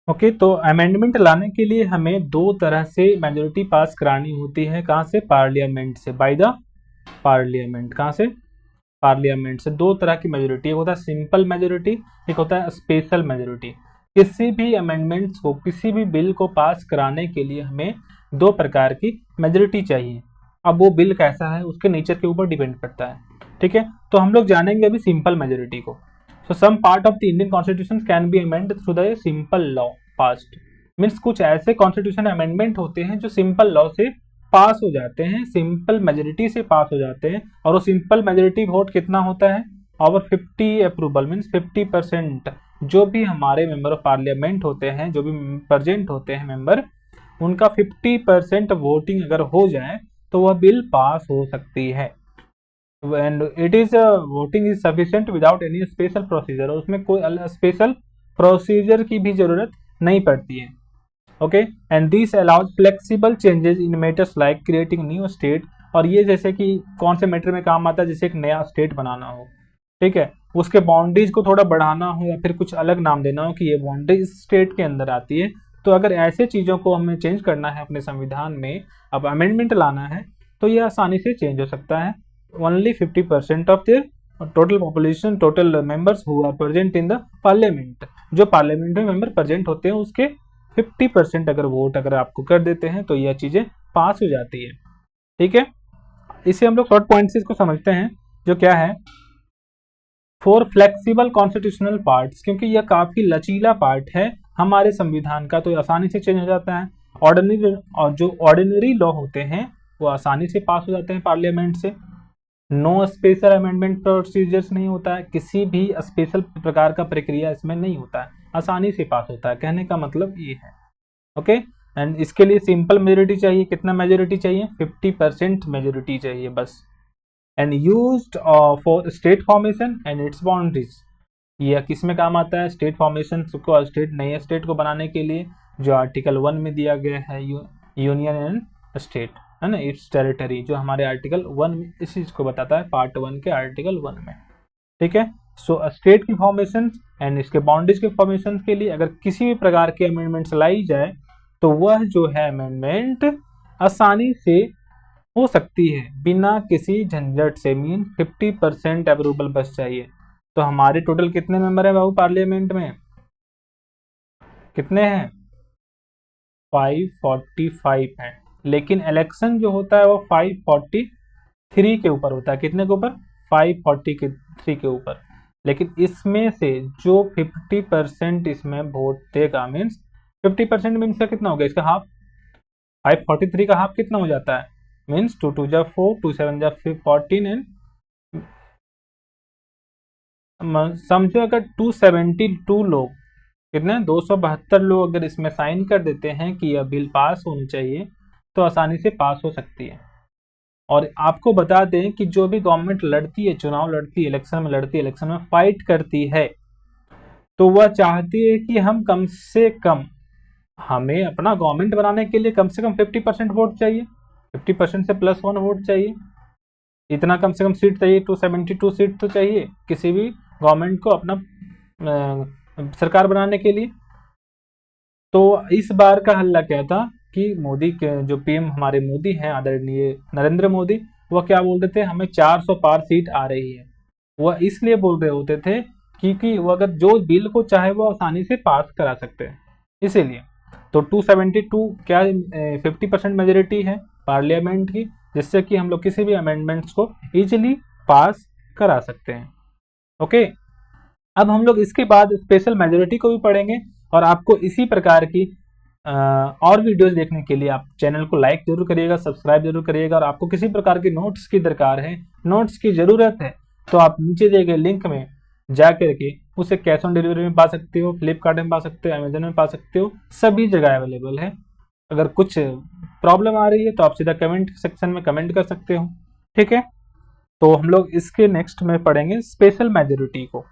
Okay, तो amendment लाने के लिए हमें दो तरह से मेजोरिटी पास करानी होती है। कहाँ से? पार्लियामेंट से, बाय द पार्लियामेंट। कहाँ से? पार्लियामेंट से। दो तरह की मेजोरिटी, एक होता है सिंपल मेजोरिटी, एक होता है स्पेशल मेजोरिटी। किसी भी अमेंडमेंट्स को, किसी भी बिल को पास कराने के लिए हमें दो प्रकार की मेजोरिटी चाहिए। अब वो बिल कैसा है उसके नेचर के ऊपर डिपेंड करता है। ठीक है, तो हम लोग जानेंगे अभी सिंपल मेजोरिटी को। So some part of the Indian constitution can be amend through the simple law passed. Means कुछ ऐसे कॉन्स्टिट्यूशन अमेंडमेंट होते हैं जो सिंपल लॉ से पास हो जाते हैं, सिंपल मेजोरिटी से पास हो जाते हैं। और वो सिंपल मेजोरिटी वोट कितना होता है? Over 50 approval, means 50%। जो भी हमारे मेंबर ऑफ पार्लियामेंट होते हैं, जो भी प्रेजेंट होते हैं मेंबर, उनका 50% वोटिंग अगर हो जाए तो वह बिल पास हो सकती है। And it is voting is sufficient without any special procedure, और उसमें कोई स्पेशल प्रोसीजर की भी जरूरत नहीं पड़ती है। Okay, and this allows flexible changes in matters like creating new state. और ये जैसे कि कौन से मैटर में काम आता है? जैसे एक नया स्टेट बनाना हो, ठीक है, उसके बाउंड्रीज को थोड़ा बढ़ाना हो या फिर कुछ अलग नाम देना हो कि ये बाउंड्री इस स्टेट के अंदर आती है। तो अगर ऐसे चीज़ों को हमें चेंज करना है अपने संविधान में, अब अमेंडमेंट लाना है, तो ये आसानी से चेंज हो सकता है। Only 50% of their total population, total members who are present in the parliament, जो पार्लियामेंट में मेंबर प्रेजेंट होते हैं उसके 50% अगर वोट अगर आपको कर देते हैं तो यह चीज़ें पास हो जाती है। ठीक है, इसे हम लोग शॉर्ट पॉइंट से इसको समझते हैं, जो क्या है? फॉर फ्लेक्सिबल कॉन्स्टिट्यूशनल पार्ट्स, क्योंकि यह काफी लचीला पार्ट है हमारे संविधान का, तो ये आसानी से चेंज हो जाता है। ऑर्डिनरी, और जो ऑर्डिनरी लॉ होते हैं वो आसानी से पास हो जाते हैं पार्लियामेंट से। नो स्पेशल अमेंडमेंट प्रोसीजर्स नहीं होता है, किसी भी स्पेशल प्रकार का प्रक्रिया इसमें नहीं होता है, आसानी से पास होता है। कहने का मतलब ये है। ओके, एंड इसके लिए सिंपल मेजोरिटी चाहिए। कितना मेजोरिटी चाहिए? 50% मेजोरिटी चाहिए बस। And used for state formation and it's boundaries. यह किस में काम आता है? स्टेट फॉर्मेशन को, स्टेट, नए स्टेट को बनाने के लिए, जो आर्टिकल 1 में दिया गया है, यूनियन एंड स्टेट, है ना, इट्स टेरिटरी, जो हमारे आर्टिकल 1 में इस चीज को बताता है, पार्ट 1 के आर्टिकल 1 में। ठीक है, सो स्टेट की फॉर्मेशन एंड इसके बाउंड्रीज के फॉर्मेशन के लिए अगर किसी भी प्रकार के अमेंडमेंट्स लाई जाए तो वह जो है अमेंडमेंट आसानी से हो सकती है बिना किसी झंझट से। मीन 50% अप्रूवल बस चाहिए। तो हमारे टोटल कितने मेंबर हैं बाबू पार्लियामेंट में? कितने हैं? 545 हैं। लेकिन इलेक्शन जो होता है वो 543 के ऊपर होता है। कितने के ऊपर? 543 के ऊपर। लेकिन इसमें से जो 50% इसमें वोट देगा, मीन्स 50% मीन्स का कितना हो गया? इसका हाफ। 543 का हाफ कितना हो जाता है? मीन्स 2 2 जा 4, 2 7 जा 14 एंड समझो अगर 272 लोग, कितने? 272 लोग अगर इसमें साइन कर देते हैं कि यह बिल पास होनी चाहिए तो आसानी से पास हो सकती है। और आपको बता दें कि जो भी गवर्नमेंट लड़ती है, चुनाव लड़ती है, इलेक्शन में लड़ती है, इलेक्शन में फाइट करती है, तो वह चाहती है कि हम कम से कम, हमें अपना गवर्नमेंट बनाने के लिए कम से कम 50% वोट चाहिए, 50% से +1 वोट चाहिए। इतना कम से कम सीट चाहिए, 272 सीट तो चाहिए किसी भी गवर्नमेंट को अपना सरकार बनाने के लिए। तो इस बार का हल्ला क्या था कि मोदी के जो पीएम हमारे मोदी हैं, आदरणीय नरेंद्र मोदी, वह क्या बोलते थे? हमें 400 पार सीट आ रही है। वह इसलिए बोल रहे होते थे क्योंकि वो अगर जो बिल को चाहे वो आसानी से पास करा सकते हैं, इसीलिए। तो 272 क्या 50% मेजोरिटी है पार्लियामेंट की, जिससे कि हम लोग किसी भी अमेंडमेंट्स को इजीली पास करा सकते हैं। ओके, अब हम लोग इसके बाद स्पेशल मेजोरिटी को भी पढ़ेंगे। और आपको इसी प्रकार की और वीडियोस देखने के लिए आप चैनल को लाइक जरूर करिएगा, सब्सक्राइब जरूर करिएगा। और आपको किसी प्रकार की नोट्स की दरकार है, नोट्स की ज़रूरत है, तो आप नीचे दिए गए लिंक में जा करके उसे कैश ऑन डिलीवरी में पा सकते हो, फ्लिपकार्ट में पा सकते हो, अमेजन में पा सकते हो, सभी जगह अवेलेबल है। अगर कुछ प्रॉब्लम आ रही है तो आप सीधा कमेंट सेक्शन में कमेंट कर सकते हो। ठीक है, तो हम लोग इसके नेक्स्ट में पढ़ेंगे स्पेशल मेजोरिटी को।